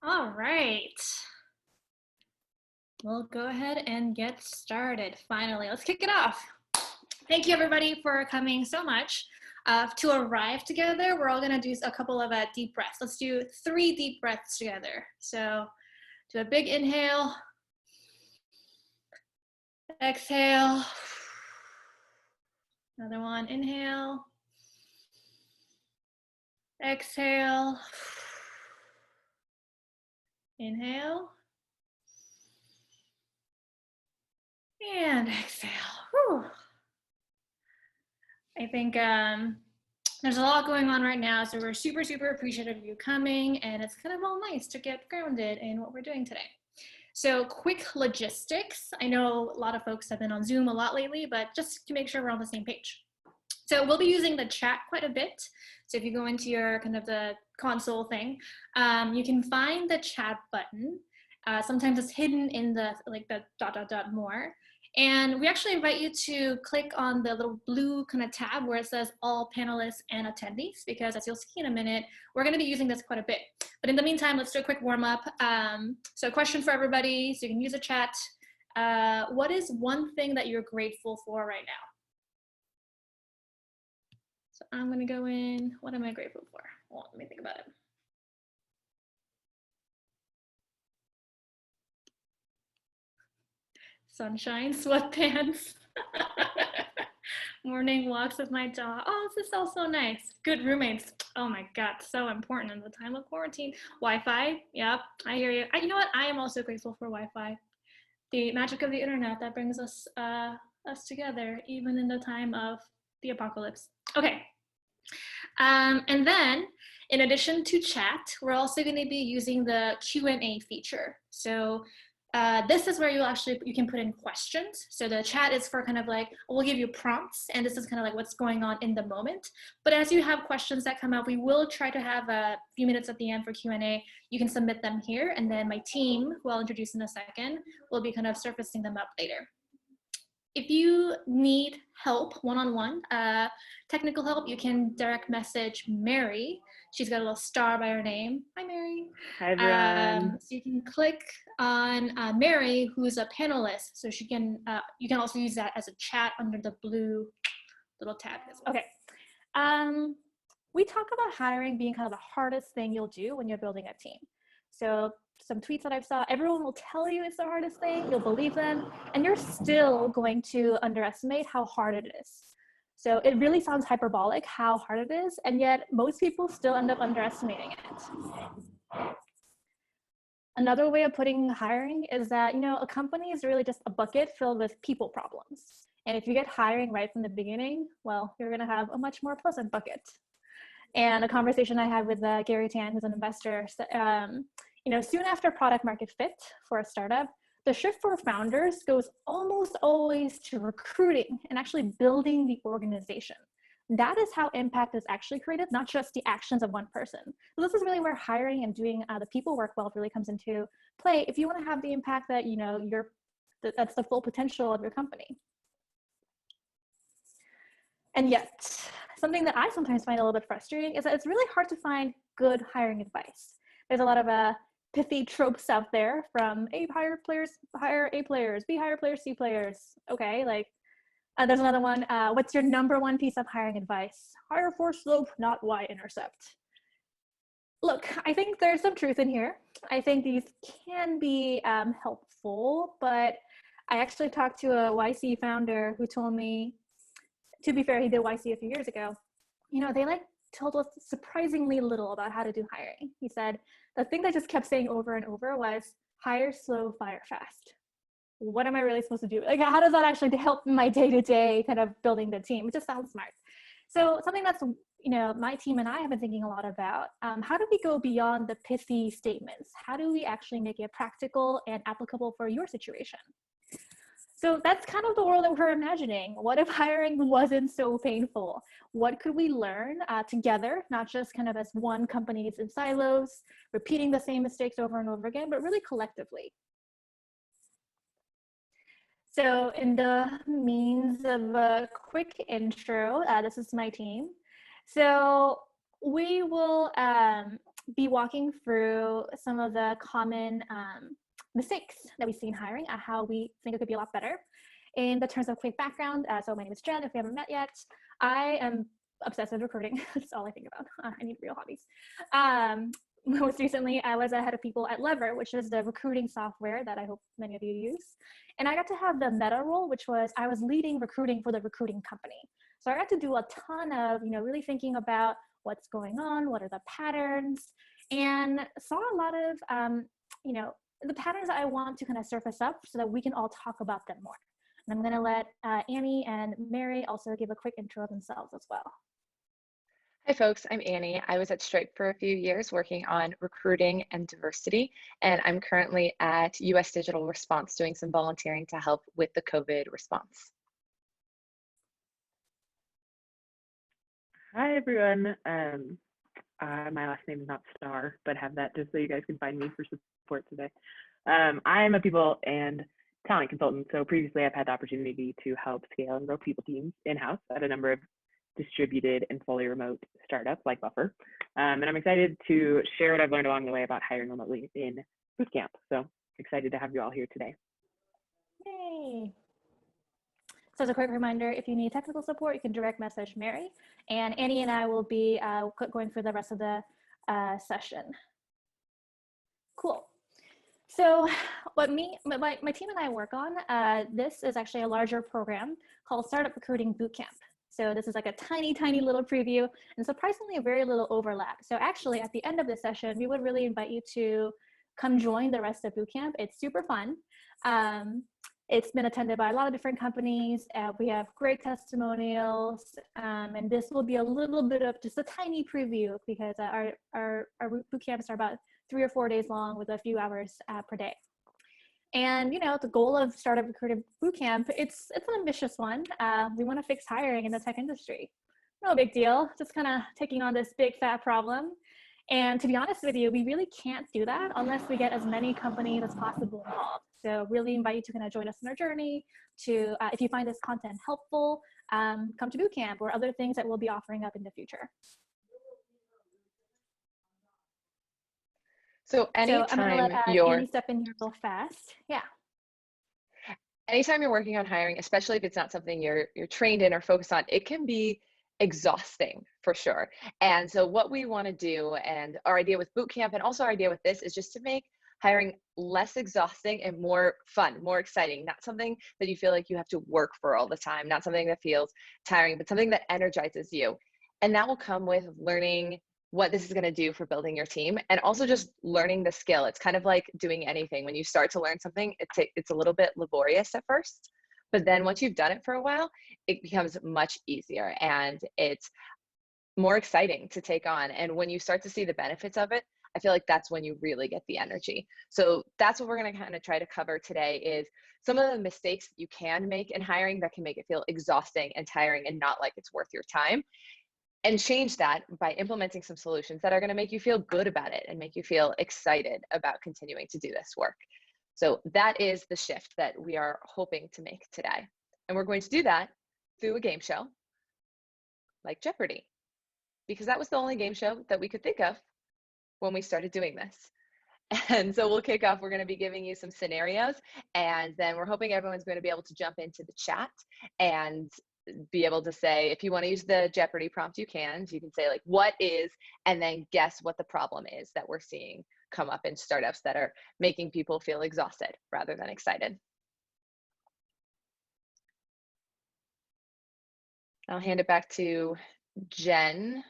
All right. We'll go ahead and get started. Finally, let's kick it off. Thank you everybody for coming so much. To arrive together, we're all gonna do a couple of deep breaths. Let's do 3 deep breaths together. So do a big inhale, exhale, another one, inhale, exhale, inhale, and exhale. Whew. I think there's a lot going on right now, so we're super, super appreciative of you coming, and it's kind of all nice to get grounded in what we're doing today. So quick logistics. I know a lot of folks have been on Zoom a lot lately, but just to make sure we're on the same page. So we'll be using the chat quite a bit. So if you go into your kind of the console thing, you can find the chat button. Sometimes it's hidden in the more. And we actually invite you to click on the little blue kind of tab where it says all panelists and attendees, because as you'll see in a minute, we're going to be using this quite a bit. But in the meantime, let's do a quick warm up. So question for everybody, so you can use a chat. What is one thing that you're grateful for right now? So I'm going to go in. What am I grateful for? Well, let me think about it. Sunshine, sweatpants, morning walks with my dog. Oh, this is all so nice. Good roommates. Oh my God, so important in the time of quarantine. Wi-Fi, yep, I hear you. You know what? I am also grateful for Wi-Fi. The magic of the internet that brings us together, even in the time of the apocalypse. Okay. And then, in addition to chat, we're also going to be using the Q&A feature. So this is where you can put in questions. So the chat is for kind of like, we'll give you prompts, and this is kind of like what's going on in the moment. But as you have questions that come up, we will try to have a few minutes at the end for Q&A. You can submit them here, and then my team, who I'll introduce in a second, will be kind of surfacing them up later. If you need help one-on-one, technical help, you can direct message Mary. She's got a little star by her name. Hi, Mary. Hi, everyone. So you can click on Mary, who's a panelist. So she can, you can also use that as a chat under the blue little tab. Okay. We talk about hiring being kind of the hardest thing you'll do when you're building a team. So some tweets that I've saw, everyone will tell you it's the hardest thing, you'll believe them, and you're still going to underestimate how hard it is. So it really sounds hyperbolic how hard it is, and yet most people still end up underestimating it. Another way of putting hiring is that, you know, a company is really just a bucket filled with people problems. And if you get hiring right from the beginning, well, you're gonna have a much more pleasant bucket. And a conversation I had with Gary Tan, who's an investor, you know, soon after product market fit for a startup, the shift for founders goes almost always to recruiting and actually building the organization. That is how impact is actually created, not just the actions of one person. So this is really where hiring and doing the people work well really comes into play if you want to have the impact that, you know, that's the full potential of your company. And yet, something that I sometimes find a little bit frustrating is that it's really hard to find good hiring advice. There's a lot of pithy tropes out there from A, hire players, hire A players, B, hire players, C players. Okay, like there's another one. What's your #1 piece of hiring advice? Hire for slope, not Y-intercept. Look, I think there's some truth in here. I think these can be helpful, but I actually talked to a YC founder who told me, to be fair, he did YC a few years ago, you know, they told us surprisingly little about how to do hiring. He said, the thing that just kept saying over and over was hire slow, fire fast. What am I really supposed to do? Like, how does that actually help my day-to-day kind of building the team? It just sounds smart. So something that's, you know, my team and I have been thinking a lot about, how do we go beyond the pithy statements? How do we actually make it practical and applicable for your situation? So that's kind of the world that we're imagining. What if hiring wasn't so painful? What could we learn together, not just kind of as one companies in silos, repeating the same mistakes over and over again, but really collectively? So in the means of a quick intro, this is my team. So we will be walking through some of the common mistakes that we see in hiring and how we think it could be a lot better. In the terms of quick background, so my name is Jen, if we haven't met yet. I am obsessed with recruiting. That's all I think about. I need real hobbies. Most recently, I was a head of people at Lever, which is the recruiting software that I hope many of you use. And I got to have the meta role, which was I was leading recruiting for the recruiting company. So I got to do a ton of, really thinking about what's going on, what are the patterns, and saw a lot of, the patterns that I want to kind of surface up so that we can all talk about them more. And I'm going to let Annie and Mary also give a quick intro of themselves as well. Hi folks, I'm Annie. I was at Stripe for a few years working on recruiting and diversity, and I'm currently at US Digital Response doing some volunteering to help with the COVID response. Hi everyone. My last name is not Star, but have that just so you guys can find me for support today. I'm a people and talent consultant, so previously I've had the opportunity to help scale and grow people teams in-house at a number of distributed and fully remote startups like Buffer. And I'm excited to share what I've learned along the way about hiring remotely in Bootcamp. So excited to have you all here today. Yay. So as a quick reminder, if you need technical support, you can direct message Mary, and Annie and I will be going through the rest of the session. Cool. So what my team and I work on, this is actually a larger program called Startup Recruiting Bootcamp. So this is like a tiny, tiny little preview, and surprisingly very little overlap. So actually at the end of the session, we would really invite you to come join the rest of Bootcamp. It's super fun. It's been attended by a lot of different companies. We have great testimonials, and this will be a little bit of just a tiny preview because our boot camps are about 3 or 4 days long with a few hours per day. And the goal of Startup Recruiting Bootcamp, it's an ambitious one. We want to fix hiring in the tech industry. No big deal, just kind of taking on this big fat problem. And to be honest with you, we really can't do that unless we get as many companies as possible involved. So really invite you to kind of join us on our journey to, if you find this content helpful, come to Bootcamp or other things that we'll be offering up in the future. So anytime I'm gonna let Annie step in here real fast. Yeah. Anytime you're working on hiring, especially if it's not something you're trained in or focused on, it can be exhausting for sure. And so what we want to do, and our idea with Bootcamp and also our idea with this, is just to make hiring less exhausting and more fun, more exciting, not something that you feel like you have to work for all the time, not something that feels tiring, but something that energizes you. And that will come with learning what this is going to do for building your team, and also just learning the skill. It's kind of like doing anything. When you start to learn something, it's a little bit laborious at first, but then once you've done it for a while, it becomes much easier and it's more exciting to take on. And when you start to see the benefits of it, I feel like that's when you really get the energy. So that's what we're going to kind of try to cover today, is some of the mistakes you can make in hiring that can make it feel exhausting and tiring and not like it's worth your time. And change that by implementing some solutions that are going to make you feel good about it and make you feel excited about continuing to do this work. So that is the shift that we are hoping to make today. And we're going to do that through a game show like Jeopardy, because that was the only game show that we could think of when we started doing this. And so we'll kick off. We're going to be giving you some scenarios, and then we're hoping everyone's going to be able to jump into the chat and be able to say, if you want to use the Jeopardy prompt, you can. So you can say like, what is, and then guess what the problem is that we're seeing come up in startups that are making people feel exhausted rather than excited. I'll hand it back to Jen.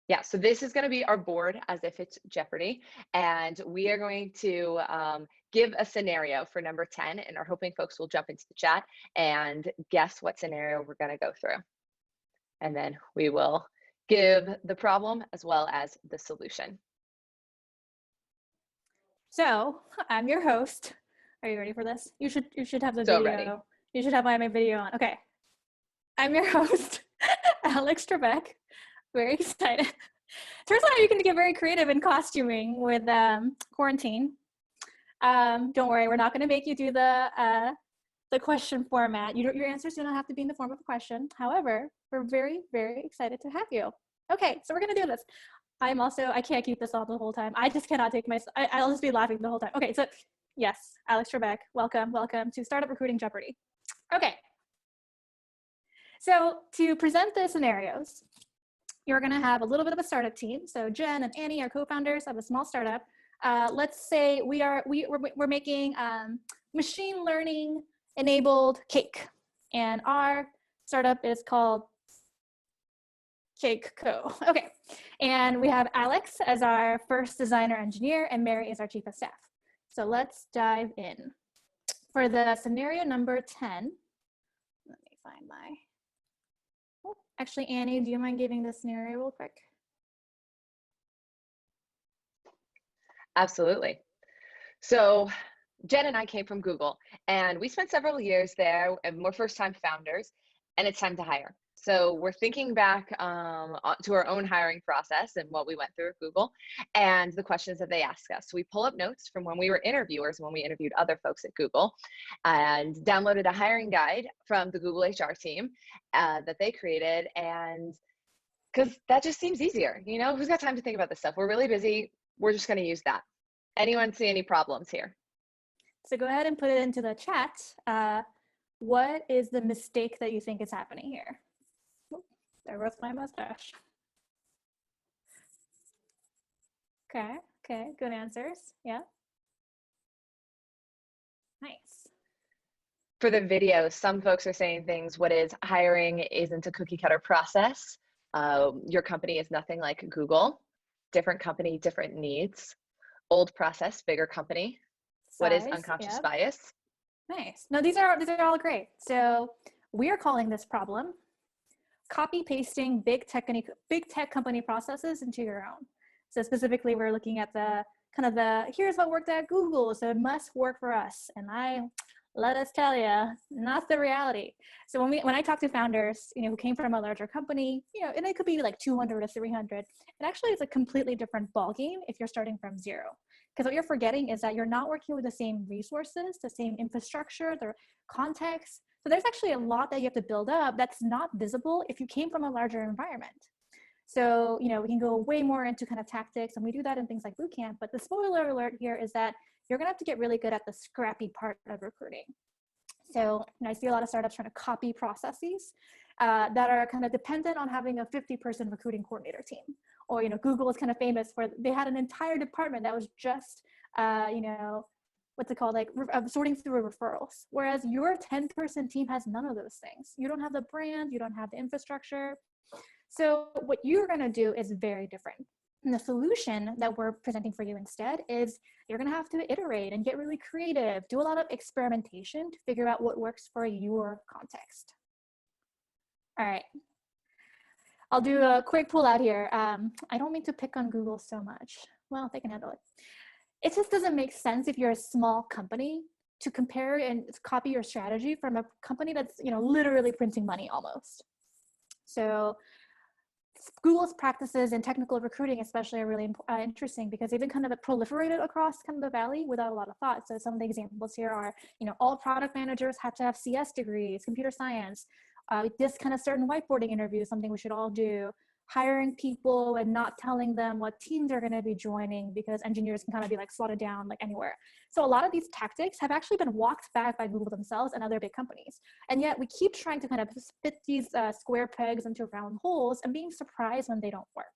Yeah, so this is going to be our board as if it's Jeopardy, and we are going to give a scenario for number 10, and are hoping folks will jump into the chat and guess what scenario we're going to go through. And then we will give the problem as well as the solution. So I'm your host. Are you ready for this? You should have the So video. ready. You should have my video on. Okay. I'm your host, Alex Trebek. Very excited. Turns out you can get very creative in costuming with quarantine. Don't worry, we're not going to make you do the question format. Your answers do not have to be in the form of a question. However, we're very, very excited to have you. Okay, so we're going to do this. I can't keep this on the whole time. I just cannot take I'll just be laughing the whole time. Okay, so yes, Alex Trebek, welcome to Startup Recruiting Jeopardy. Okay, so to present the scenarios, you're going to have a little bit of a startup team. So Jen and Annie are co-founders of a small startup. Let's say we're making machine learning enabled cake, and our startup is called Cake Co. Okay, and we have Alex as our first designer engineer, and Mary is our chief of staff. So let's dive in. For the scenario number 10, let me find my, oh, actually, Annie, do you mind giving the scenario real quick? Absolutely. So Jen and I came from Google, and we spent several years there, and we're first-time founders, and it's time to hire. So we're thinking back to our own hiring process and what we went through at Google and the questions that they ask us. So we pull up notes from when we were interviewers, when we interviewed other folks at Google, and downloaded a hiring guide from the Google HR team that they created. And because that just seems easier, you know, who's got time to think about this stuff? We're really busy. We're just going to use that. Anyone see any problems here? So go ahead and put it into the chat. What is the mistake that you think is happening here? There goes my mustache. Okay, good answers. Yeah. Nice. For the video, some folks are saying things, what is hiring isn't a cookie cutter process. Your company is nothing like Google. Different company, different needs. Old process, bigger company. What is unconscious bias? Nice. No, these are all great. So we are calling this problem copy pasting big tech company processes into your own. So specifically, we're looking at here's what worked at Google, so it must work for us. And let us tell you, not the reality. So when I talk to founders, you know, who came from a larger company, you know, and it could be like 200 or 300, it actually is a completely different ballgame if you're starting from zero. Because what you're forgetting is that you're not working with the same resources, the same infrastructure, the context. So there's actually a lot that you have to build up that's not visible if you came from a larger environment. So, you know, we can go way more into kind of tactics, and we do that in things like bootcamp, but the spoiler alert here is that you're gonna have to get really good at the scrappy part of recruiting. So, you know, I see a lot of startups trying to copy processes that are kind of dependent on having a 50-person recruiting coordinator team. Or, you know, Google is kind of famous for, they had an entire department that was just, you know, what's it called, like sorting through referrals. Whereas your 10-person team has none of those things. You don't have the brand, you don't have the infrastructure. So what you're gonna do is very different. And the solution that we're presenting for you instead is you're gonna have to iterate and get really creative, do a lot of experimentation to figure out what works for your context. All right, I'll do a quick pull out here. I don't mean to pick on Google so much. Well, they can handle it. It just doesn't make sense if you're a small company to compare and copy your strategy from a company that's, you know, literally printing money almost. So Google's practices in technical recruiting especially are really interesting because they've been kind of proliferated across kind of the valley without a lot of thought. So some of the examples here are, you know, all product managers have to have CS degrees, computer science, this kind of certain whiteboarding interview is something we should all do. Hiring people and not telling them what teams they're going to be joining because engineers can kind of be like slotted down like anywhere. So a lot of these tactics have actually been walked back by Google themselves and other big companies. And yet we keep trying to kind of fit these square pegs into round holes and being surprised when they don't work.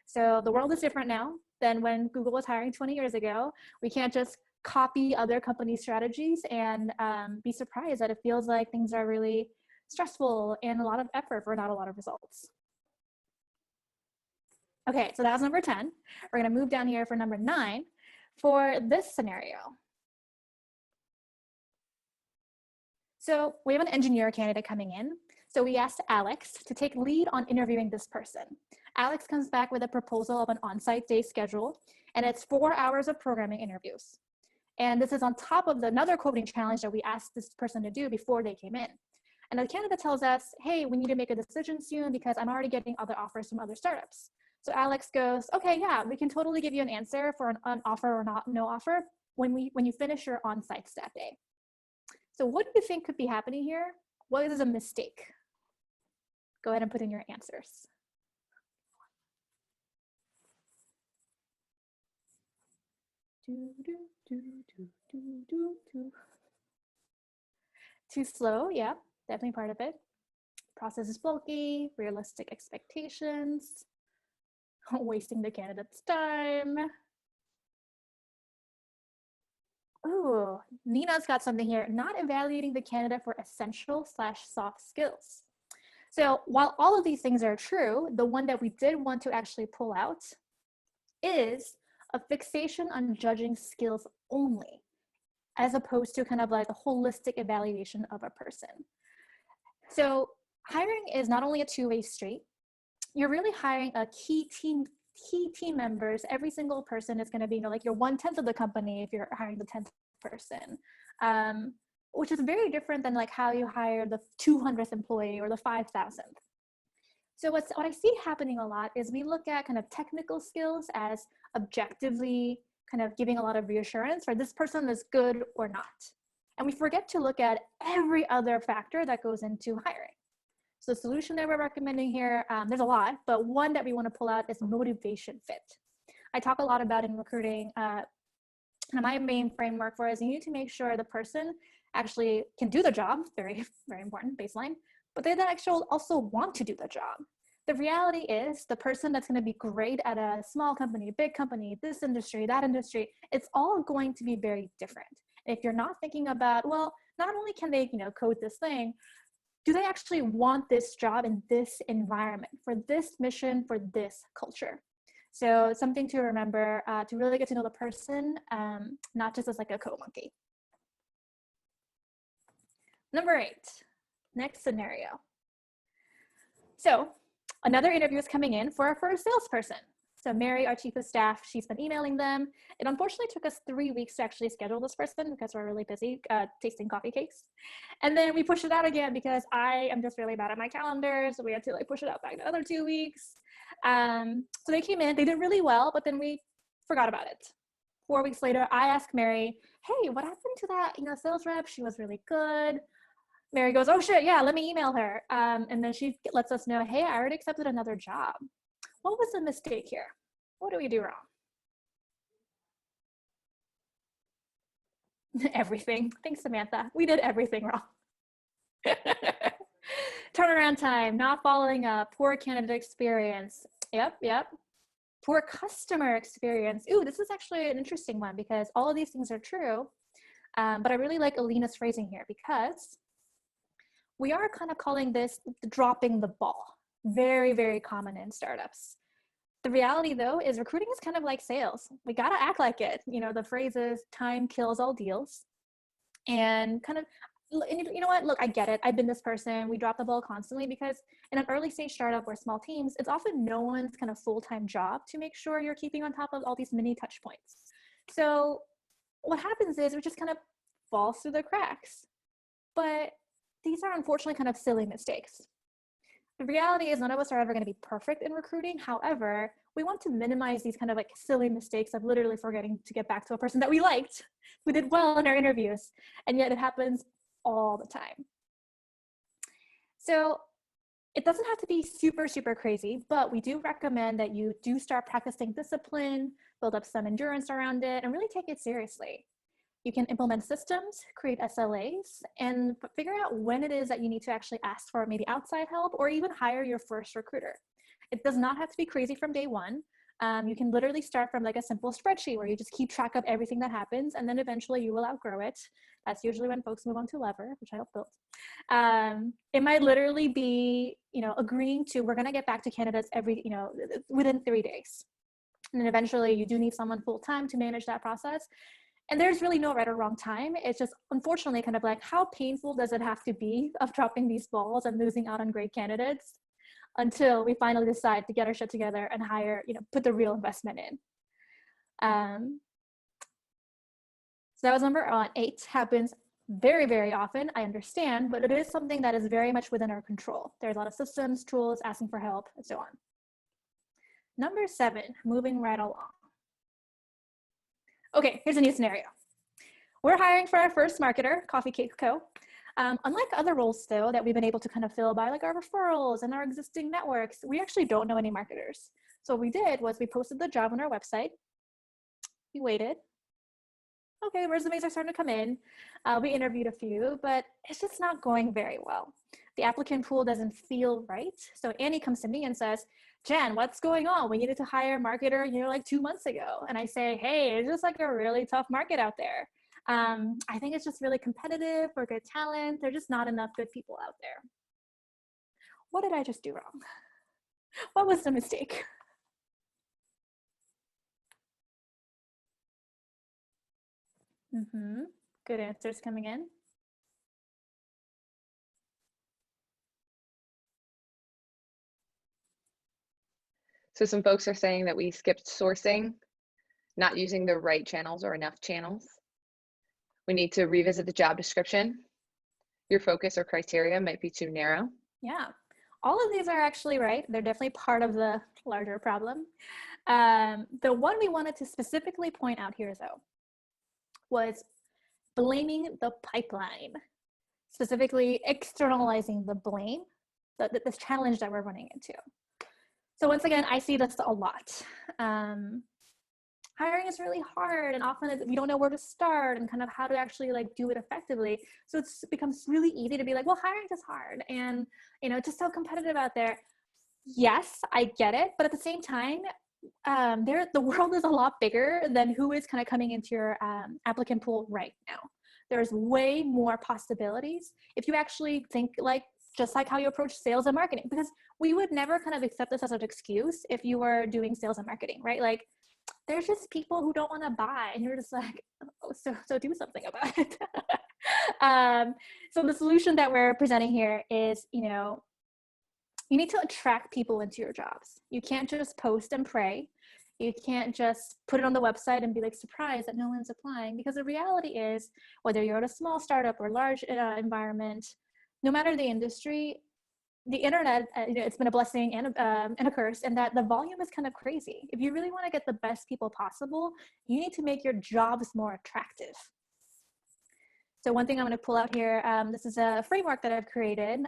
So the world is different now than when Google was hiring 20 years ago. We can't just copy other companies' strategies and be surprised that it feels like things are really stressful and a lot of effort for not a lot of results. Okay, so that was number 10. We're gonna move down here for number 9 for this scenario. So we have an engineer candidate coming in. So we asked Alex to take lead on interviewing this person. Alex comes back with a proposal of an on-site day schedule, and it's 4 hours of programming interviews. And this is on top of another coding challenge that we asked this person to do before they came in. And the candidate tells us, hey, we need to make a decision soon because I'm already getting other offers from other startups. So Alex goes, okay, yeah, we can totally give you an answer for an offer or not, no offer. when you finish your on-site staff day. So what do you think could be happening here? What is a mistake? Go ahead and put in your answers. Too slow, yeah, definitely part of it. Process is bulky, realistic expectations, wasting the candidate's time. Ooh, Nina's got something here, not evaluating the candidate for essential/soft skills. So while all of these things are true, the one that we did want to actually pull out is a fixation on judging skills only, as opposed to kind of like a holistic evaluation of a person. So hiring is not only a two-way street, you're really hiring a key team members. Every single person is going to be, like your 1/10 of the company if you're hiring the 10th person, which is very different than like how you hire the 200th employee or the 5,000th. So what I see happening a lot is we look at kind of technical skills as objectively kind of giving a lot of reassurance for this person is good or not. And we forget to look at every other factor that goes into hiring. So the solution that we're recommending here, there's a lot, but one that we want to pull out is motivation fit. I talk a lot about in recruiting, my main framework for is you need to make sure the person actually can do the job, very, very important baseline, but they then actually also want to do the job. The reality is the person that's going to be great at a small company, big company, this industry, that industry, it's all going to be very different. If you're not thinking about, well, not only can they, code this thing, do they actually want this job in this environment, for this mission, for this culture? So it's something to remember to really get to know the person, not just as like a code monkey. Number 8, next scenario. So another interview is coming in for our first salesperson. So Mary, our chief of staff, she's been emailing them. It unfortunately took us 3 weeks to actually schedule this person because we're really busy tasting coffee cakes. And then we pushed it out again because I am just really bad at my calendar. So we had to like push it out back another 2 weeks. So they came in, they did really well, but then we forgot about it. 4 weeks later, I asked Mary, hey, what happened to that sales rep? She was really good. Mary goes, oh shit, yeah, let me email her. And then she lets us know, hey, I already accepted another job. What was the mistake here? What did we do wrong? Everything. Thanks, Samantha. We did everything wrong. Turnaround time, not following up, poor candidate experience. Yep. Poor customer experience. Ooh, this is actually an interesting one because all of these things are true. But I really like Alina's phrasing here because we are kind of calling this dropping the ball. Very, very common in startups. The reality though is recruiting is kind of like sales. We got to act like it. The phrase is time kills all deals. And kind of, you know what, look, I get it. I've been this person. We drop the ball constantly because in an early stage startup or small teams, it's often no one's kind of full-time job to make sure you're keeping on top of all these mini touch points. So what happens is it just kind of falls through the cracks. But these are unfortunately kind of silly mistakes. The reality is none of us are ever going to be perfect in recruiting. However, we want to minimize these kind of like silly mistakes of literally forgetting to get back to a person that we liked, who did well in our interviews, and yet it happens all the time. So it doesn't have to be super, super crazy, but we do recommend that you do start practicing discipline, build up some endurance around it, and really take it seriously. You can implement systems, create SLAs, and figure out when it is that you need to actually ask for maybe outside help or even hire your first recruiter. It does not have to be crazy from day one. You can literally start from like a simple spreadsheet where you just keep track of everything that happens, and then eventually you will outgrow it. That's usually when folks move on to Lever, which I helped build. It might literally be, agreeing to, we're gonna get back to candidates within 3 days. And then eventually you do need someone full-time to manage that process. And there's really no right or wrong time. It's just, unfortunately, kind of like, how painful does it have to be of dropping these balls and losing out on great candidates until we finally decide to get our shit together and hire, put the real investment in. So that was number 8. Happens very, very often, I understand, but it is something that is very much within our control. There's a lot of systems, tools, asking for help, and so on. Number 7, moving right along. Okay, here's a new scenario. We're hiring for our first marketer, Coffee Cake Co. Unlike other roles, though, that we've been able to kind of fill by like our referrals and our existing networks, we actually don't know any marketers. So what we did was we posted the job on our website. We waited. Okay, resumes are starting to come in. We interviewed a few, but it's just not going very well. The applicant pool doesn't feel right. So Annie comes to me and says, Jen, what's going on? We needed to hire a marketer, like 2 months ago. And I say, hey, it's just like a really tough market out there. I think it's just really competitive for good talent. There's just not enough good people out there. What did I just do wrong? What was the mistake? Good answers coming in. So some folks are saying that we skipped sourcing, not using the right channels or enough channels. We need to revisit the job description. Your focus or criteria might be too narrow. Yeah, all of these are actually right. They're definitely part of the larger problem. The one we wanted to specifically point out here, though, was blaming the pipeline, specifically externalizing the blame, this challenge that we're running into. So once again, I see this a lot. Hiring is really hard, and often we don't know where to start and kind of how to actually like do it effectively. So it becomes really easy to be like, well, hiring is hard, and it's just so competitive out there. Yes, I get it, but at the same time, the world is a lot bigger than who is kind of coming into your applicant pool right now. There's way more possibilities if you actually think like just like how you approach sales and marketing, because we would never kind of accept this as an excuse if you were doing sales and marketing, right? Like there's just people who don't want to buy, and you're just like, oh, so do something about it. So the solution that we're presenting here is, you need to attract people into your jobs. You can't just post and pray. You can't just put it on the website and be like surprised that no one's applying, because the reality is, whether you're at a small startup or large environment, no matter the industry, the internet, it's been a blessing and a curse, and that the volume is kind of crazy. If you really want to get the best people possible, you need to make your jobs more attractive. So one thing I'm going to pull out here, this is a framework that I've created,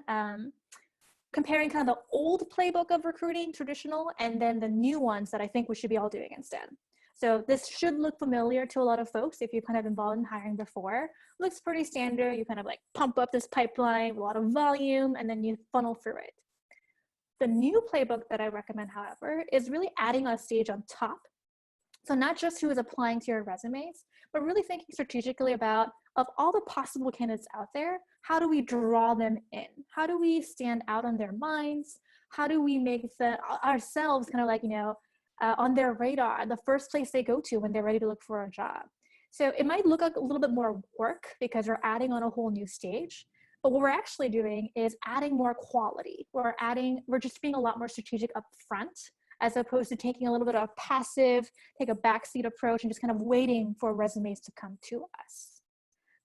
comparing kind of the old playbook of recruiting, traditional, and then the new ones that I think we should be all doing instead. So this should look familiar to a lot of folks if you're kind of involved in hiring before. Looks pretty standard. You kind of like pump up this pipeline with a lot of volume, and then you funnel through it. The new playbook that I recommend, however, is really adding a stage on top. So not just who is applying to your resumes, but really thinking strategically about, of all the possible candidates out there, how do we draw them in? How do we stand out on their minds? How do we make ourselves kind of like, on their radar, the first place they go to when they're ready to look for a job? So it might look like a little bit more work because we're adding on a whole new stage, but what we're actually doing is adding more quality. We're just being a lot more strategic up front, as opposed to taking a little bit of a passive, take a backseat approach and just kind of waiting for resumes to come to us.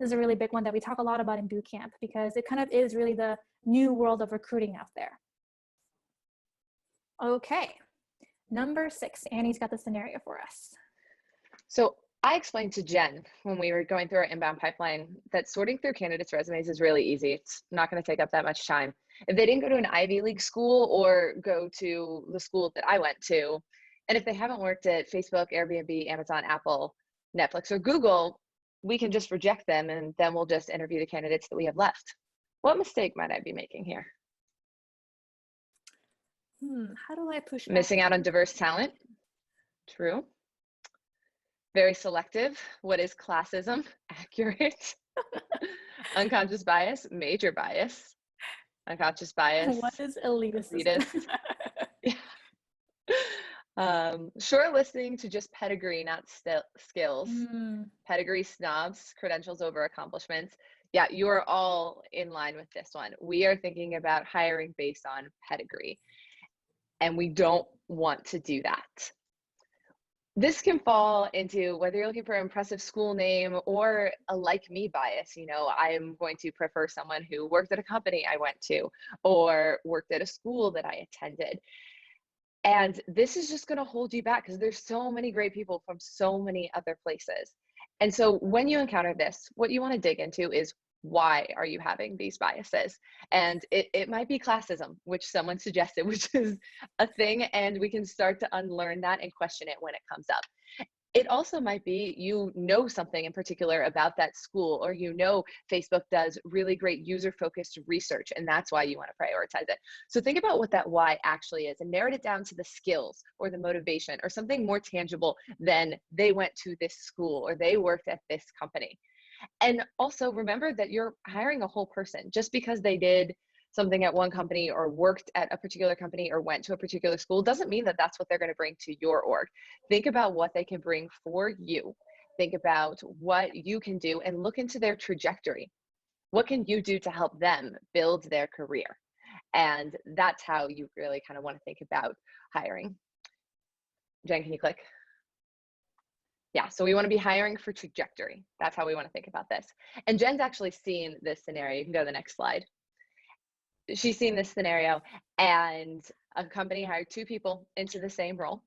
This is a really big one that we talk a lot about in boot camp, because it kind of is really the new world of recruiting out there. Okay, number 6, Annie's got the scenario for us. So I explained to Jen when we were going through our inbound pipeline that sorting through candidates' resumes is really easy. It's not going to take up that much time. If they didn't go to an Ivy League school or go to the school that I went to, and if they haven't worked at Facebook, Airbnb, Amazon, Apple, Netflix, or Google, we can just reject them, and then we'll just interview the candidates that we have left. What mistake might I be making here? How do I push back? Missing out on diverse talent? True. Very selective. What is classism? Accurate. Unconscious bias? Major bias. Unconscious bias? What is elitism? Elitist. Yeah. Shortlisting to just pedigree, not skills. Pedigree snobs, credentials over accomplishments. Yeah, you are all in line with this one. We are thinking about hiring based on pedigree, and we don't want to do that. This can fall into whether you're looking for an impressive school name or a like me bias. I'm going to prefer someone who worked at a company I went to or worked at a school that I attended. And this is just going to hold you back because there's so many great people from so many other places. And so when you encounter this, what you want to dig into is, why are you having these biases? And it might be classism, which someone suggested, which is a thing, and we can start to unlearn that and question it when it comes up. It also might be you know something in particular about that school, or you know Facebook does really great user-focused research, and that's why you want to prioritize it. So think about what that why actually is and narrow it down to the skills or the motivation or something more tangible than they went to this school or they worked at this company. And also remember that you're hiring a whole person. Just because they did something at one company or worked at a particular company or went to a particular school doesn't mean that that's what they're going to bring to your org. Think about what they can bring for you. Think about what you can do and look into their trajectory. What can you do to help them build their career? And that's how you really kind of want to think about hiring. Jen, can you click? Yeah, so we want to be hiring for trajectory. That's how we want to think about this. And Jen's actually seen this scenario. You can go to the next slide. She's seen this scenario, and a company hired 2 people into the same role.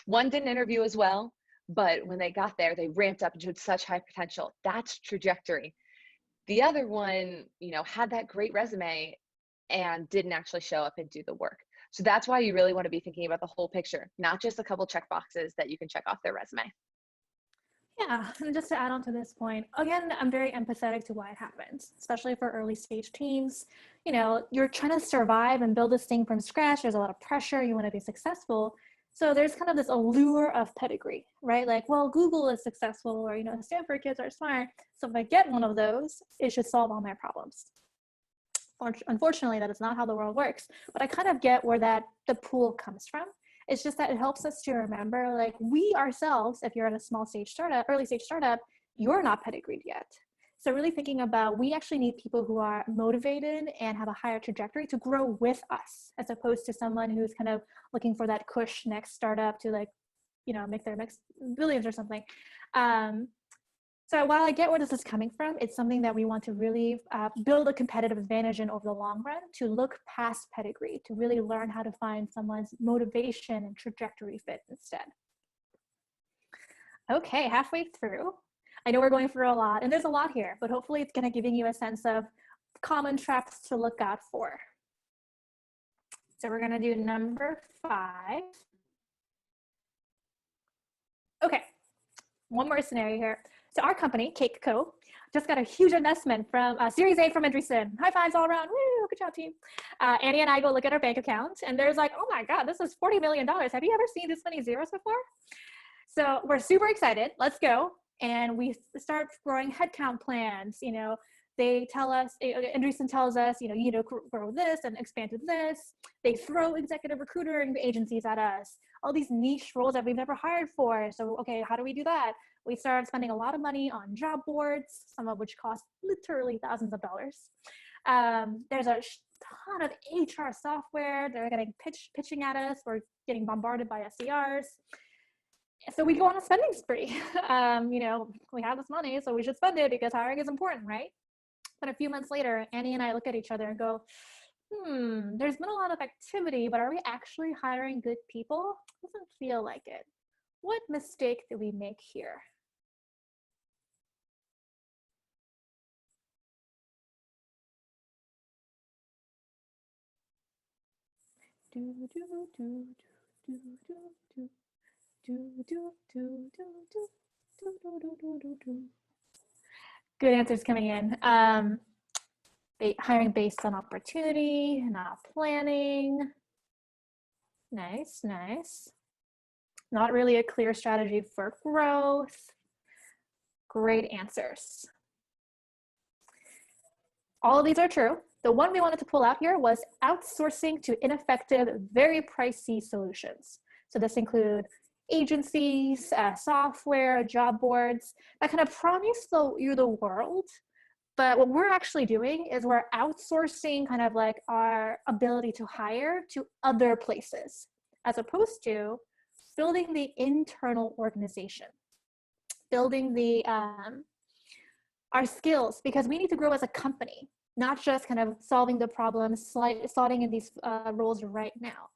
One didn't interview as well, but when they got there, they ramped up and showed such high potential. That's trajectory. The other one, had that great resume and didn't actually show up and do the work. So that's why you really want to be thinking about the whole picture, not just a couple check boxes that you can check off their resume. Yeah, and just to add on to this point, again, I'm very empathetic to why it happens, especially for early stage teams. You're trying to survive and build this thing from scratch. There's a lot of pressure. You want to be successful. So there's kind of this allure of pedigree, right? Like, well, Google is successful, or, Stanford kids are smart. So if I get one of those, it should solve all my problems. Unfortunately, that is not how the world works. But I kind of get where the pool comes from. It's just that it helps us to remember, like, we ourselves, if you're at a early stage startup, you're not pedigreed yet. So really thinking about, we actually need people who are motivated and have a higher trajectory to grow with us, as opposed to someone who's kind of looking for that next startup to make their next billions or something. So while I get where this is coming from, it's something that we want to really build a competitive advantage in over the long run, to look past pedigree, to really learn how to find someone's motivation and trajectory fit instead. Okay, halfway through. I know we're going through a lot, and there's a lot here, but hopefully it's kind of giving you a sense of common traps to look out for. So we're going to do number 5. Okay, one more scenario here. So our company, Cake Co, just got a huge investment from Series A from Andreessen. High fives all around. Woo, good job, team. Annie and I go look at our bank account, and there's like, oh my God, this is $40 million. Have you ever seen this many zeros before? So we're super excited. Let's go. And we start growing headcount plans. They tell us, Andreessen tells us, you need to grow this and expand to this. They throw executive recruiting agencies at us, all these niche roles that we've never hired for. So, okay, how do we do that? We started spending a lot of money on job boards, some of which cost literally thousands of dollars. There's a ton of HR software. They're getting pitching at us. We're getting bombarded by SDRs. So we go on a spending spree. We have this money, so we should spend it because hiring is important, right? But a few months later, Annie and I look at each other and go, there's been a lot of activity, but are we actually hiring good people? Doesn't feel like it. What mistake did we make here? Good answers coming in. Hiring based on opportunity, not planning. Nice. Not really a clear strategy for growth. Great answers. All of these are true. The one we wanted to pull out here was outsourcing to ineffective, very pricey solutions. So this include agencies, software, job boards that kind of promise you the world. But what we're actually doing is we're outsourcing kind of like our ability to hire to other places, as opposed to building the internal organization, building the our skills, because we need to grow as a company, not just kind of solving the problems, slotting in these roles right now.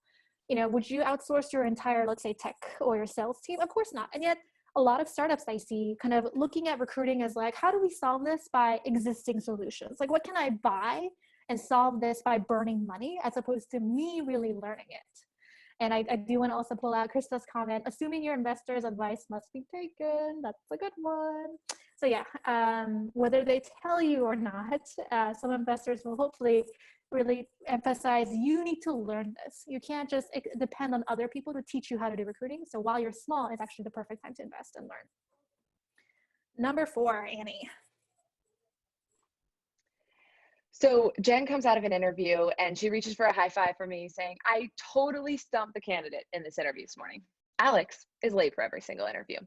Would you outsource your entire, let's say, tech or your sales team? Of course not. And yet a lot of startups I see kind of looking at recruiting as like, how do we solve this by existing solutions? Like, what can I buy and solve this by burning money as opposed to me really learning it? And I do want to also pull out Krista's comment, assuming your investor's advice must be taken. That's a good one. So yeah, whether they tell you or not, some investors will hopefully really emphasize you need to learn this. You can't just depend on other people to teach you how to do recruiting. So while you're small, it's actually the perfect time to invest and learn. Number 4, Annie. So Jen comes out of an interview and she reaches for a high five for me saying, I totally stumped the candidate in this interview this morning. Alex is late for every single interview.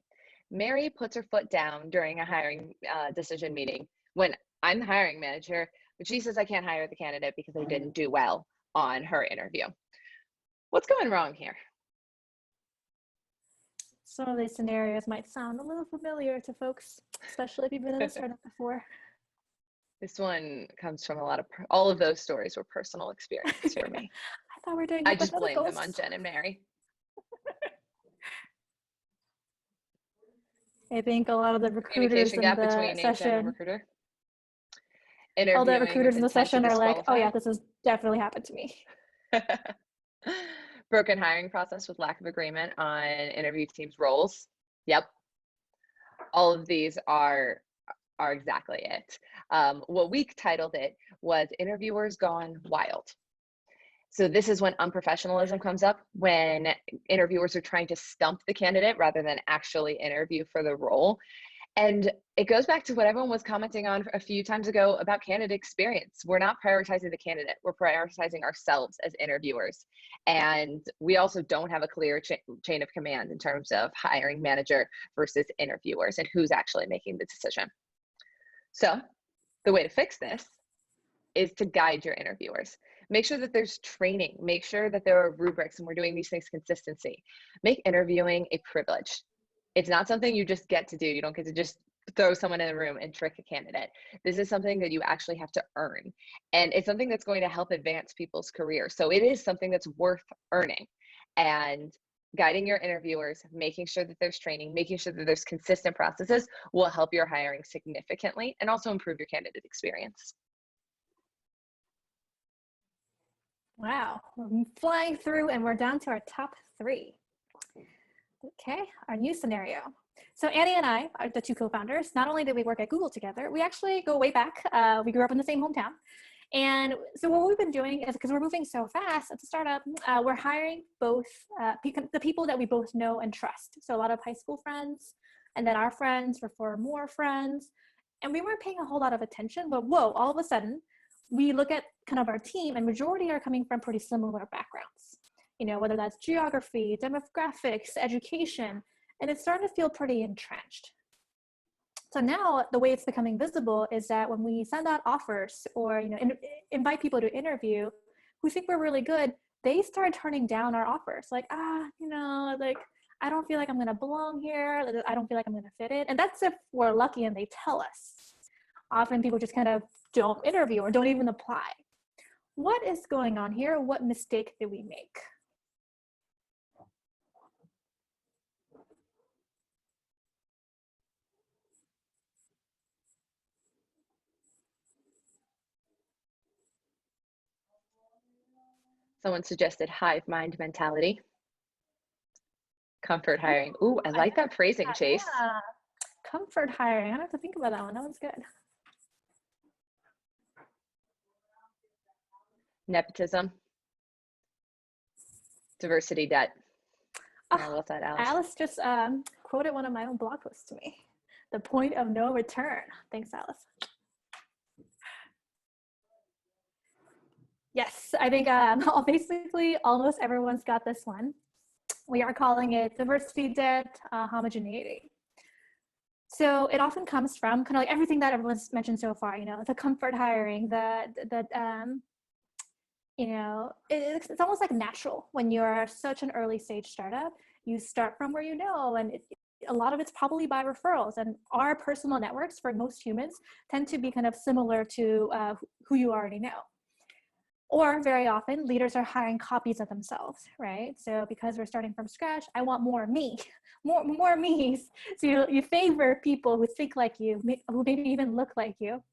Mary puts her foot down during a hiring decision meeting when I'm the hiring manager, but she says I can't hire the candidate because they didn't do well on her interview. What's going wrong here? Some of these scenarios might sound a little familiar to folks, especially if you've been in a startup before. This one comes from all of those stories were personal experiences for me. I thought we were doing I just blame them on Jen and Mary. I think a lot of the recruiters Communication in gap the between agent and session, recruiter. all the recruiters in the intent to session are like, oh yeah, disqualify. this has definitely happened to me. Broken hiring process with lack of agreement on interview teams' roles. Yep. All of these are exactly it. What we titled it was Interviewers Gone Wild. So this is when unprofessionalism comes up, when interviewers are trying to stump the candidate rather than actually interview for the role. And it goes back to what everyone was commenting on a few times ago about candidate experience. We're not prioritizing the candidate, we're prioritizing ourselves as interviewers. And we also don't have a clear chain of command in terms of hiring manager versus interviewers and who's actually making the decision. So the way to fix this is to guide your interviewers. Make sure that there's training, make sure that there are rubrics and we're doing these things consistency. Make interviewing a privilege. It's not something you just get to do. You don't get to just throw someone in the room and trick a candidate. This is something that you actually have to earn. And it's something that's going to help advance people's careers. So it is something that's worth earning. And guiding your interviewers, making sure that there's training, making sure that there's consistent processes will help your hiring significantly and also improve your candidate experience. Wow, we're flying through and we're down to our top 3. Okay, our new scenario. So Annie and I are the 2 co-founders. Not only did we work at Google together, we actually go way back. We grew up in the same hometown. And so what we've been doing is, because we're moving so fast as a startup, we're hiring both the people that we both know and trust. So a lot of high school friends, and then our friends refer more friends. And we weren't paying a whole lot of attention, but whoa, all of a sudden, we look at kind of our team and majority are coming from pretty similar backgrounds. You know, whether that's geography, demographics, education, and it's starting to feel pretty entrenched. So now the way it's becoming visible is that when we send out offers or, you know, invite people to interview who think we're really good, they start turning down our offers. Like, you know, like, I don't feel like I'm going to belong here. I don't feel like I'm going to fit in. And that's if we're lucky and they tell us. Often people just kind of don't interview or don't even apply. What is going on here? What mistake did we make? Someone suggested hive mind mentality. Comfort hiring. Ooh, I like that phrasing, Chase. Yeah. Comfort hiring. I don't have to think about that one. That one's good. Nepotism. Diversity debt. I love that, Alice. Alice just quoted one of my own blog posts to me. The point of no return. Thanks, Alice. Yes, I think basically almost everyone's got this one. We are calling it diversity debt, homogeneity. So it often comes from kind of like everything that everyone's mentioned so far, you know, the comfort hiring, you know, it's almost like natural when you're such an early stage startup. You start from where you know, and a lot of it's probably by referrals. And our personal networks for most humans tend to be kind of similar to who you already know. Or very often, leaders are hiring copies of themselves, right? So because we're starting from scratch, I want more me, more me's. So you favor people who think like you, who maybe even look like you.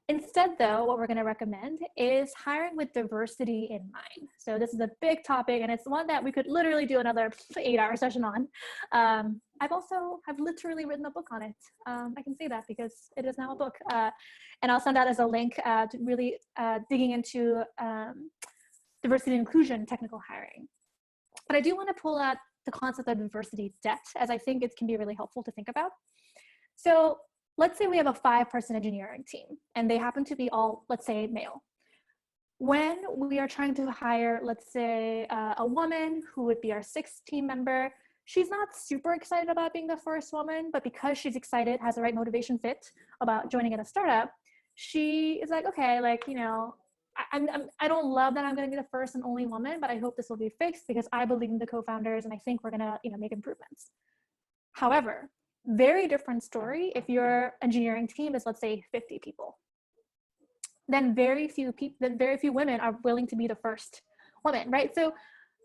Instead, though, what we're going to recommend is hiring with diversity in mind. So this is a big topic, and it's one that we could literally do another 8-hour session on. I've literally written a book on it. I can say that because it is now a book, and I'll send that as a link to really digging into diversity and inclusion technical hiring. But I do want to pull out the concept of diversity debt, as I think it can be really helpful to think about. So let's say we have a 5-person engineering team, and they happen to be all, let's say, male. When we are trying to hire, let's say, a woman who would be our 6th team member, she's not super excited about being the first woman, but because she's excited, has the right motivation fit about joining at a startup, she is like, okay, like, you know, I don't love that I'm going to be the first and only woman, but I hope this will be fixed because I believe in the co-founders and I think we're going to, you know, make improvements. However, very different story if your engineering team is, let's say, 50 people. Then very few women are willing to be the first woman, right? So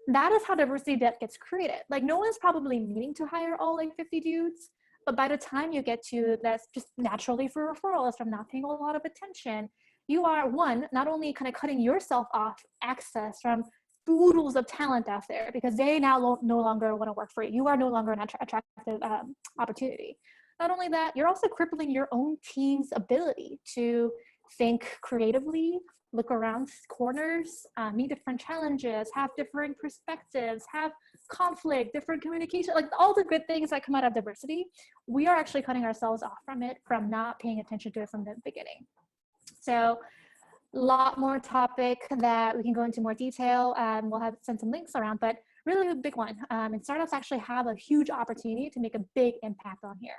that is how diversity debt gets created. Like, no one's probably meaning to hire all like 50 dudes, but by the time you get to that's just naturally for referrals from not paying a lot of attention, you are, one, not only kind of cutting yourself off access from oodles of talent out there because they now no longer want to work for you. You are no longer an attractive opportunity. Not only that, you're also crippling your own team's ability to think creatively, look around corners, meet different challenges, have different perspectives, have conflict, different communication, like all the good things that come out of diversity. We are actually cutting ourselves off from it, from not paying attention to it from the beginning. So lot more topic that we can go into more detail. We'll have send some links around, but really a big one. And startups actually have a huge opportunity to make a big impact on here.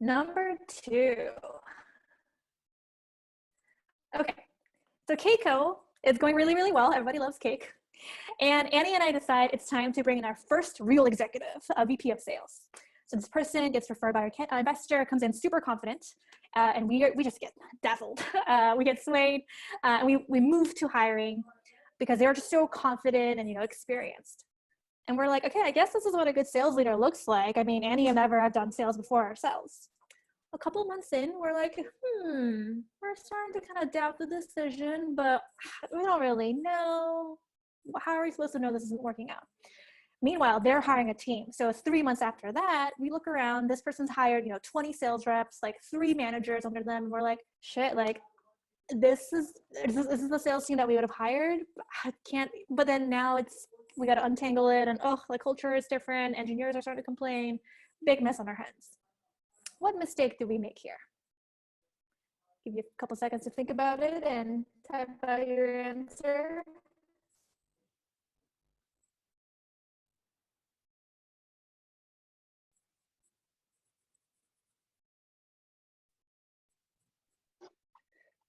Number 2. Okay, so Keiko is going really, really well. Everybody loves cake. And Annie and I decide it's time to bring in our first real executive, a VP of sales. So this person gets referred by our investor, comes in super confident, and we just get dazzled. We get swayed, and we move to hiring because they're just so confident and, you know, experienced. And we're like, okay, I guess this is what a good sales leader looks like. I mean, Annie and Ever have done sales before ourselves. A couple of months in, we're like, we're starting to kind of doubt the decision, but we don't really know. How are we supposed to know this isn't working out? Meanwhile, they're hiring a team. So it's 3 months after that, we look around, this person's hired, you know, 20 sales reps, like 3 managers under them. We're like, shit, like this is the sales team that we would have hired. I can't, but then now we got to untangle it, and the culture is different. Engineers are starting to complain. Big mess on our hands. What mistake did we make here? Give you a couple seconds to think about it and type out your answer.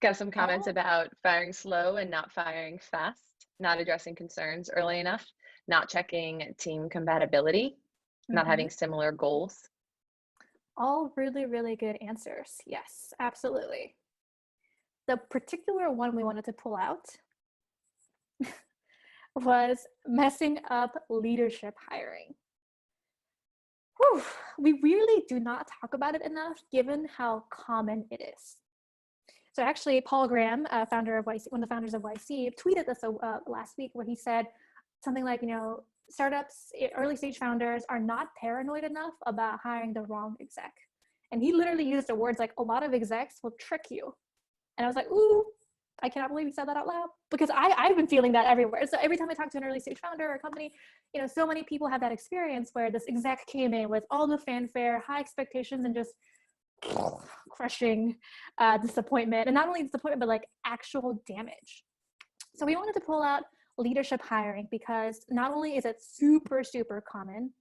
Got some comments about firing slow and not firing fast, not addressing concerns early enough, not checking team compatibility, not having similar goals. All really, really good answers. Yes, absolutely. The particular one we wanted to pull out was messing up leadership hiring. Whew, we really do not talk about it enough given how common it is. So actually, Paul Graham, founder of YC, one of the founders of YC, tweeted this last week where he said something like, you know, startups, early stage founders are not paranoid enough about hiring the wrong exec. And he literally used the words like, a lot of execs will trick you. And I was like, ooh, I cannot believe he said that out loud, because I've been feeling that everywhere. So every time I talk to an early stage founder or company, you know, so many people have that experience where this exec came in with all the fanfare, high expectations, and just crushing disappointment. And not only disappointment, but like actual damage. So we wanted to pull out leadership hiring because not only is it super, super common,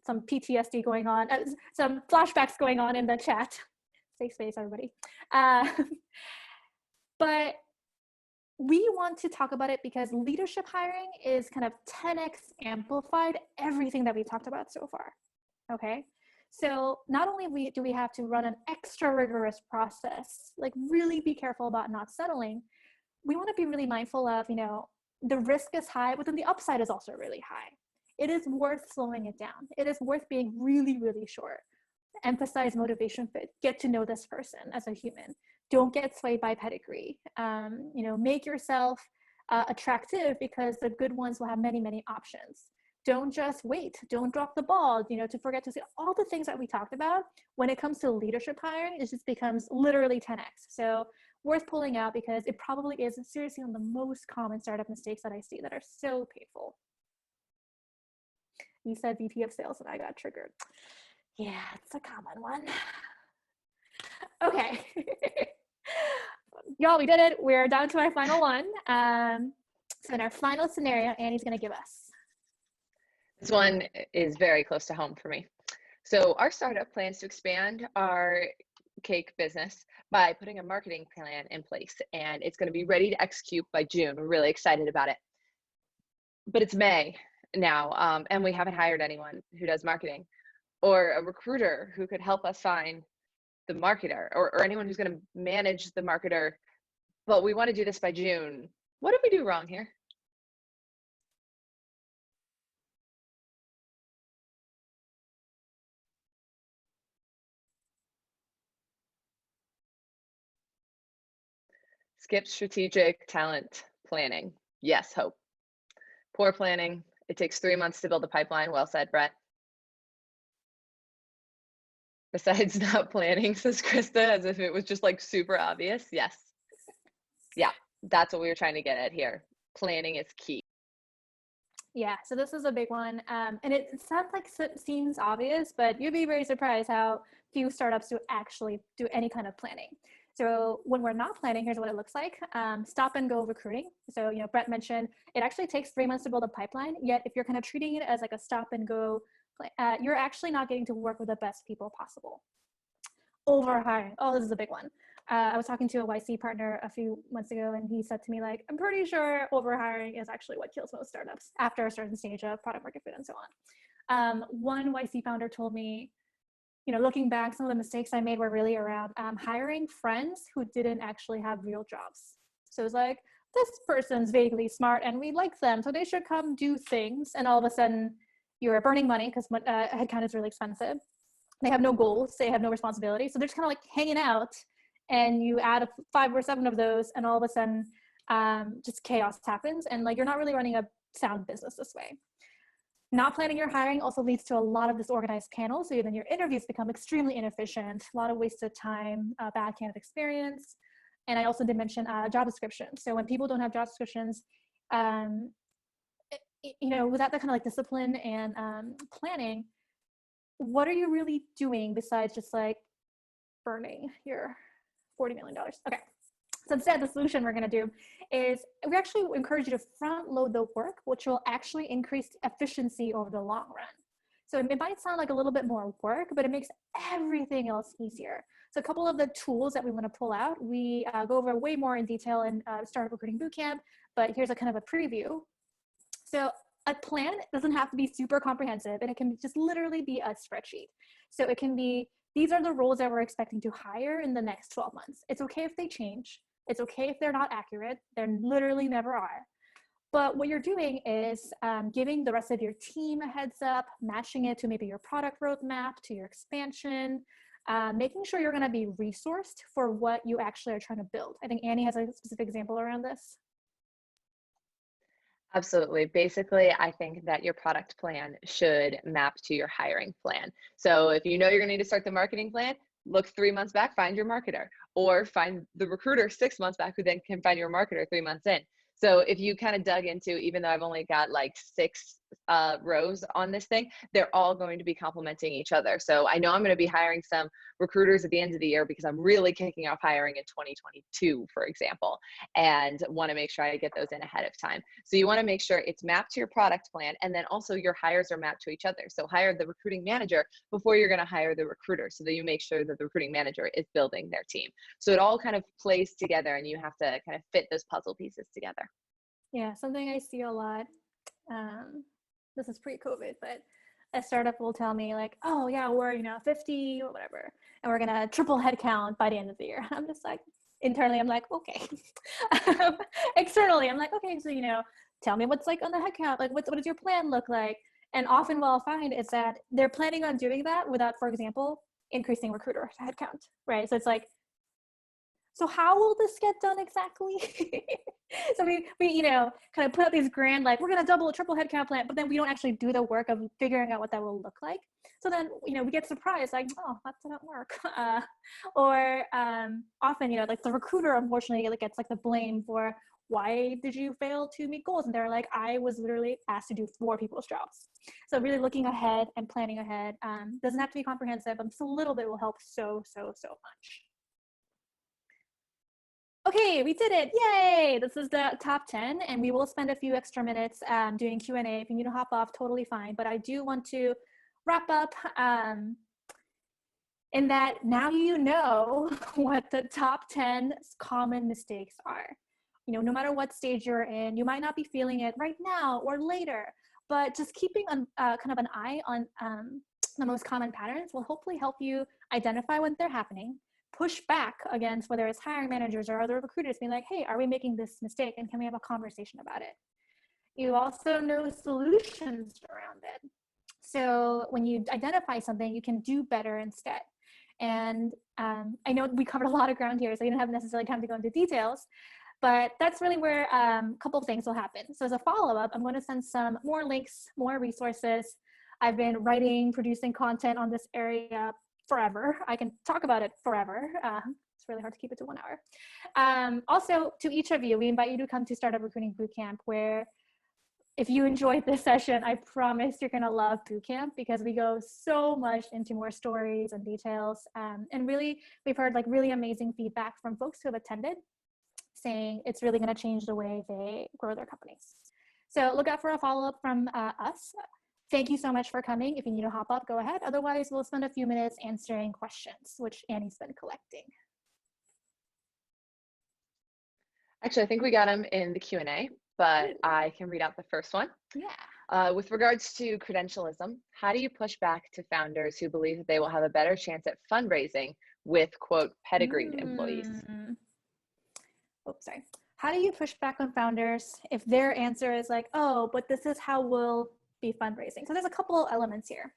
some PTSD going on, some flashbacks going on in the chat. Safe space, everybody. But we want to talk about it because leadership hiring is kind of 10x amplified everything that we talked about so far. Okay, So not only do we have to run an extra rigorous process, like really be careful about not settling, we want to be really mindful of, the risk is high, but then the upside is also really high. It is worth slowing it down. It is worth being really, really short. Emphasize motivation fit. Get to know this person as a human. Don't get swayed by pedigree. Make yourself attractive, because the good ones will have many, many options. Don't just wait. Don't drop the ball, to forget to say all the things that we talked about. When it comes to leadership hiring, it just becomes literally 10x. So worth pulling out, because it probably is seriously one of the most common startup mistakes that I see that are so painful. You said VP of sales and I got triggered. Yeah, it's a common one. Okay. Y'all, we did it. We're down to our final one. So in our final scenario, Annie's going to give us. This one is very close to home for me. So our startup plans to expand our cake business by putting a marketing plan in place, and it's going to be ready to execute by June. We're really excited about it. But it's May now, and we haven't hired anyone who does marketing, or a recruiter who could help us find the marketer, or anyone who's going to manage the marketer. But we want to do this by June. What did we do wrong here? Skip strategic talent planning. Yes, Hope. Poor planning. It takes 3 months to build a pipeline. Well said, Brett. Besides not planning, says Krista, as if it was just like super obvious. Yes. Yeah, that's what we were trying to get at here. Planning is key. Yeah, so this is a big one. And it sounds like it seems obvious, but you'd be very surprised how few startups do actually do any kind of planning. So when we're not planning, here's what it looks like. Stop and go recruiting. So, Brett mentioned it actually takes 3 months to build a pipeline. Yet if you're kind of treating it as like a stop and go, you're actually not getting to work with the best people possible. Overhiring. Oh, this is a big one. I was talking to a YC partner a few months ago, and he said to me, like, I'm pretty sure overhiring is actually what kills most startups after a certain stage of product market fit and so on. One YC founder told me, looking back, some of the mistakes I made were really around hiring friends who didn't actually have real jobs. So it's like, this person's vaguely smart and we like them, so they should come do things. And all of a sudden, you're burning money because headcount is really expensive. They have no goals, they have no responsibility. So they're just kind of like hanging out, and you add 5 or 7 of those, and all of a sudden just chaos happens. And like, you're not really running a sound business this way. Not planning your hiring also leads to a lot of disorganized panels. So then your interviews become extremely inefficient, a lot of wasted time, bad candidate experience. And I also did mention job descriptions. So when people don't have job descriptions, without that kind of like discipline and planning, what are you really doing besides just like burning your $40 million? Okay. So instead, the solution we're going to do is we actually encourage you to front load the work, which will actually increase efficiency over the long run. So it might sound like a little bit more work, but it makes everything else easier. So a couple of the tools that we want to pull out, we go over way more in detail in Startup Recruiting Bootcamp, but here's a kind of a preview. So a plan doesn't have to be super comprehensive, and it can just literally be a spreadsheet. So it can be, these are the roles that we're expecting to hire in the next 12 months. It's okay if they change. It's okay if they're not accurate. They literally never are. But what you're doing is giving the rest of your team a heads up, matching it to maybe your product roadmap, to your expansion, making sure you're going to be resourced for what you actually are trying to build. I think Annie has a specific example around this. Absolutely. Basically, I think that your product plan should map to your hiring plan. So if you know you're going to need to start the marketing plan, look 3 months back, find your marketer, or find the recruiter 6 months back who then can find your marketer 3 months in. So if you kind of dug into, even though I've only got like 6 rows on this thing, they're all going to be complementing each other. So I know I'm going to be hiring some recruiters at the end of the year because I'm really kicking off hiring in 2022, for example, and want to make sure I get those in ahead of time. So you want to make sure it's mapped to your product plan, and then also your hires are mapped to each other. So hire the recruiting manager before you're going to hire the recruiter, so that you make sure that the recruiting manager is building their team. So it all kind of plays together, and you have to kind of fit those puzzle pieces together. Yeah, something I see a lot, this is pre-COVID, but a startup will tell me like, oh yeah, we're 50 or whatever, and we're gonna triple headcount by the end of the year. I'm just like, internally, I'm like, okay. Externally, I'm like, okay, so tell me what's like on the headcount, like what does your plan look like? And often what I'll find is that they're planning on doing that without, for example, increasing recruiter headcount, right? So it's like, so how will this get done exactly? So we kind of put out these grand, like, we're going to double, triple headcount plan, but then we don't actually do the work of figuring out what that will look like. So then, we get surprised, like, oh, that didn't work. Or often, like the recruiter, unfortunately, gets like the blame for, why did you fail to meet goals? And they're like, I was literally asked to do 4 people's jobs. So really looking ahead and planning ahead doesn't have to be comprehensive, but just a little bit will help so much. Okay, we did it. Yay! This is the top 10, and we will spend a few extra minutes doing Q&A. If you need to hop off, totally fine. But I do want to wrap up in that now you know what the top 10 common mistakes are. No matter what stage you're in, you might not be feeling it right now or later, but just keeping kind of an eye on the most common patterns will hopefully help you identify when they're happening, push back against whether it's hiring managers or other recruiters, being like, hey, are we making this mistake, and can we have a conversation about it? You also know solutions around it. So when you identify something, you can do better instead. And I know we covered a lot of ground here, so you don't have necessarily time to go into details, but that's really where a couple of things will happen. So as a follow-up, I'm going to send some more links, more resources. I've been writing, producing content on this area forever. I can talk about it forever. It's really hard to keep it to 1 hour. Also, to each of you, we invite you to come to Startup Recruiting Bootcamp, where if you enjoyed this session, I promise you're going to love Bootcamp, because we go so much into more stories and details. And really, we've heard like really amazing feedback from folks who have attended, saying it's really going to change the way they grow their companies. So look out for a follow-up from us. Thank you so much for coming. If you need to hop up, go ahead. Otherwise, we'll spend a few minutes answering questions, which Annie's been collecting. Actually, I think we got them in the Q&A, but I can read out the first one. Yeah. With regards to credentialism, how do you push back to founders who believe that they will have a better chance at fundraising with, quote, pedigreed employees? Oops, sorry. How do you push back on founders if their answer is like, oh, but this is how we'll be fundraising? So there's a couple elements here.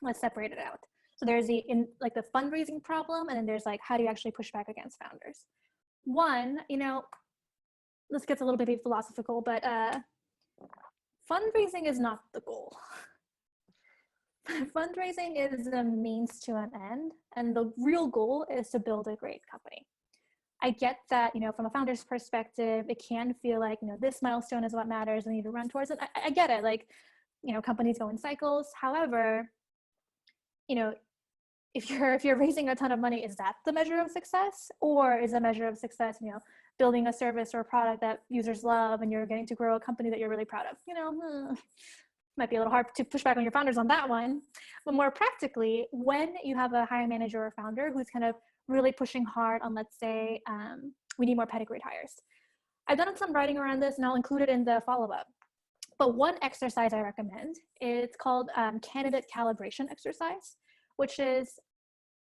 Let's separate it out. So there's the fundraising problem, and then there's like, how do you actually push back against founders? One, this gets a little bit philosophical, but fundraising is not the goal. Fundraising is a means to an end, and the real goal is to build a great company. I get that, from a founder's perspective, it can feel like, this milestone is what matters, and you need to run towards it. I get it. Like, companies go in cycles. However, if you're raising a ton of money, is that the measure of success? Or is a measure of success, building a service or a product that users love, and you're getting to grow a company that you're really proud of? Might be a little hard to push back on your founders on that one. But more practically, when you have a hiring manager or founder who's kind of really pushing hard on, let's say, we need more pedigreed hires. I've done some writing around this, and I'll include it in the follow-up. But one exercise I recommend, it's called candidate calibration exercise, which is,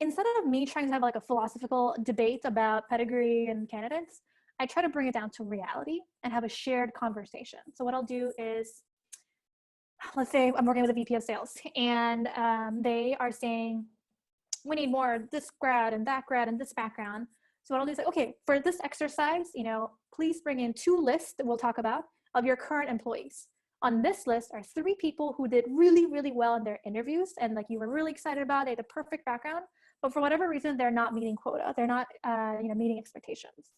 instead of me trying to have like a philosophical debate about pedigree and candidates, I try to bring it down to reality and have a shared conversation. So what I'll do is, let's say I'm working with a VP of sales, and they are saying, we need more this grad and that grad and this background. So what I'll do is like, okay, for this exercise, please bring in 2 lists that we'll talk about of your current employees. On this list are 3 people who did really, really well in their interviews, and like you were really excited about, they had the perfect background, but for whatever reason, they're not meeting quota. They're not, meeting expectations.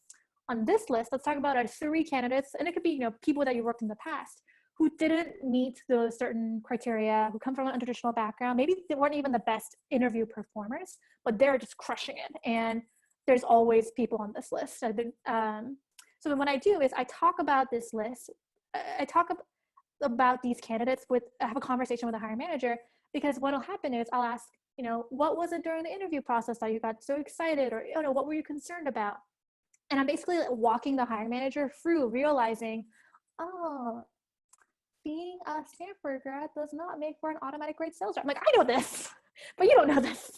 On this list, let's talk about our 3 candidates, and it could be, people that you worked in the past who didn't meet those certain criteria, who come from an untraditional background. Maybe they weren't even the best interview performers, but they're just crushing it. And there's always people on this list. So then what I do is I talk about this list. I talk about these candidates I have a conversation with the hiring manager, because what'll happen is I'll ask, what was it during the interview process that you got so excited, or, what were you concerned about? And I'm basically walking the hiring manager through realizing, oh, being a Stanford grad does not make for an automatic great sales rep. I'm like, I know this, but you don't know this.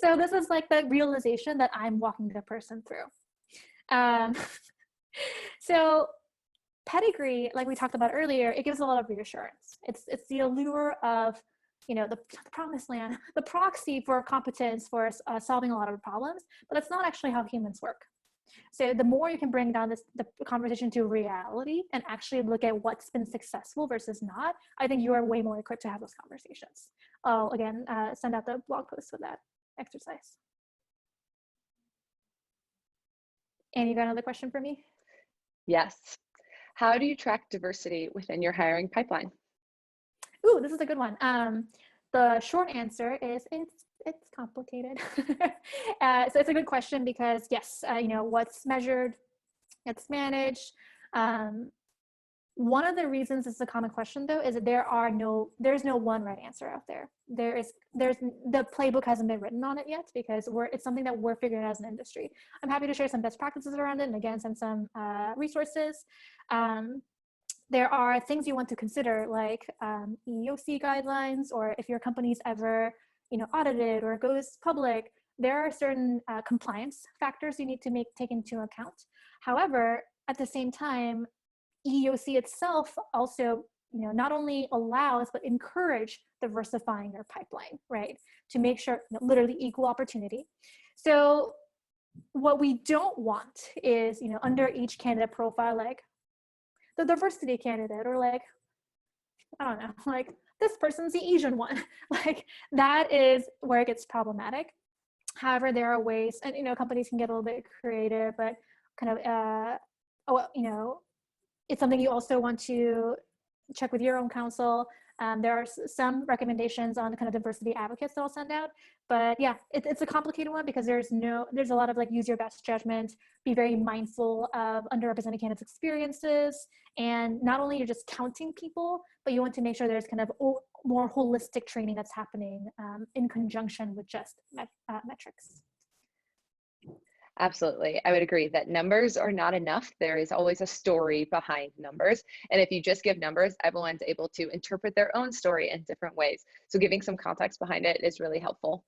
So this is like the realization that I'm walking the person through. So pedigree, like we talked about earlier, it gives a lot of reassurance. It's the allure of, the promised land, the proxy for competence for solving a lot of problems, but that's not actually how humans work. So the more you can bring down the conversation to reality and actually look at what's been successful versus not, I think you are way more equipped to have those conversations. I'll again send out the blog post with that exercise. And you got another question for me? Yes. How do you track diversity within your hiring pipeline? Ooh, this is a good one. The short answer is it's complicated. So it's a good question because yes, what's measured, it's managed. One of the reasons it's a common question though is that there's no one right answer out there. There's the playbook hasn't been written on it yet because it's something that we're figuring out as an industry. I'm happy to share some best practices around it and again send some resources. There are things you want to consider like EEOC guidelines, or if your company's ever audited or goes public, there are certain compliance factors you need to take into account. However, at the same time, EEOC itself also not only allows but encourage diversifying their pipeline, right? To make sure literally equal opportunity. So what we don't want is under each candidate profile, like the diversity candidate, or like, I don't know, like this person's the Asian one. Like that is where it gets problematic. However, there are ways, and companies can get a little bit creative, but kind of it's something you also want to check with your own counsel. There are some recommendations on kind of diversity advocates that I'll send out, but yeah, it's a complicated one because there's a lot of like use your best judgment, be very mindful of underrepresented candidates' experiences, and not only you're just counting people, but you want to make sure there's kind of more holistic training that's happening in conjunction with just metrics. Absolutely. I would agree that numbers are not enough. There is always a story behind numbers. And if you just give numbers, everyone's able to interpret their own story in different ways. So giving some context behind it is really helpful.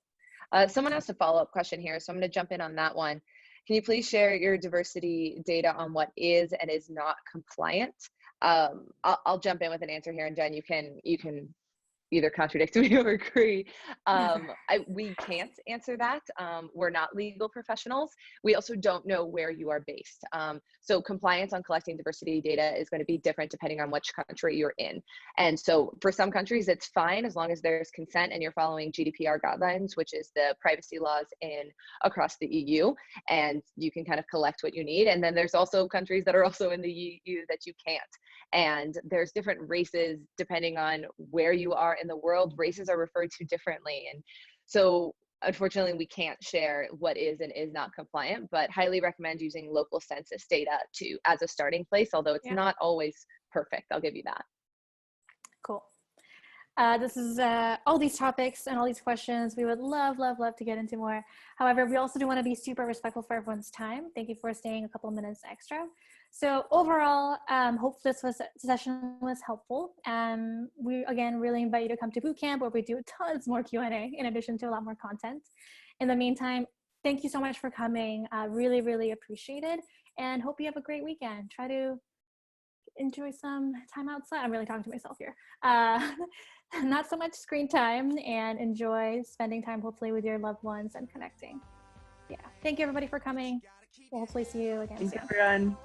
Someone asked a follow-up question here, so I'm going to jump in on that one. Can you please share your diversity data on what is and is not compliant? I'll jump in with an answer here, and Jen, you can either contradict me or agree. We can't answer that. We're not legal professionals. We also don't know where you are based. So compliance on collecting diversity data is going to be different depending on which country you're in. And so for some countries, it's fine as long as there's consent and you're following GDPR guidelines, which is the privacy laws across the EU, and you can kind of collect what you need. And then there's also countries that are also in the EU that you can't. And there's different races depending on where you are in the world. Races are referred to differently. And so unfortunately, we can't share what is and is not compliant, but highly recommend using local census data as a starting place, although it's not always perfect. I'll give you that. Cool. This is all these topics and all these questions we would love to get into more. However, we also do want to be super respectful for everyone's time. Thank you for staying a couple of minutes extra. So overall, hope this session was helpful. We again really invite you to come to bootcamp where we do tons more Q&A in addition to a lot more content. In the meantime, thank you so much for coming. Really appreciate it, and hope you have a great weekend. Try to enjoy some time outside. I'm really talking to myself here. Not so much screen time, and enjoy spending time hopefully with your loved ones and connecting. Yeah. Thank you everybody for coming. We'll hopefully see you again soon. Thanks everyone.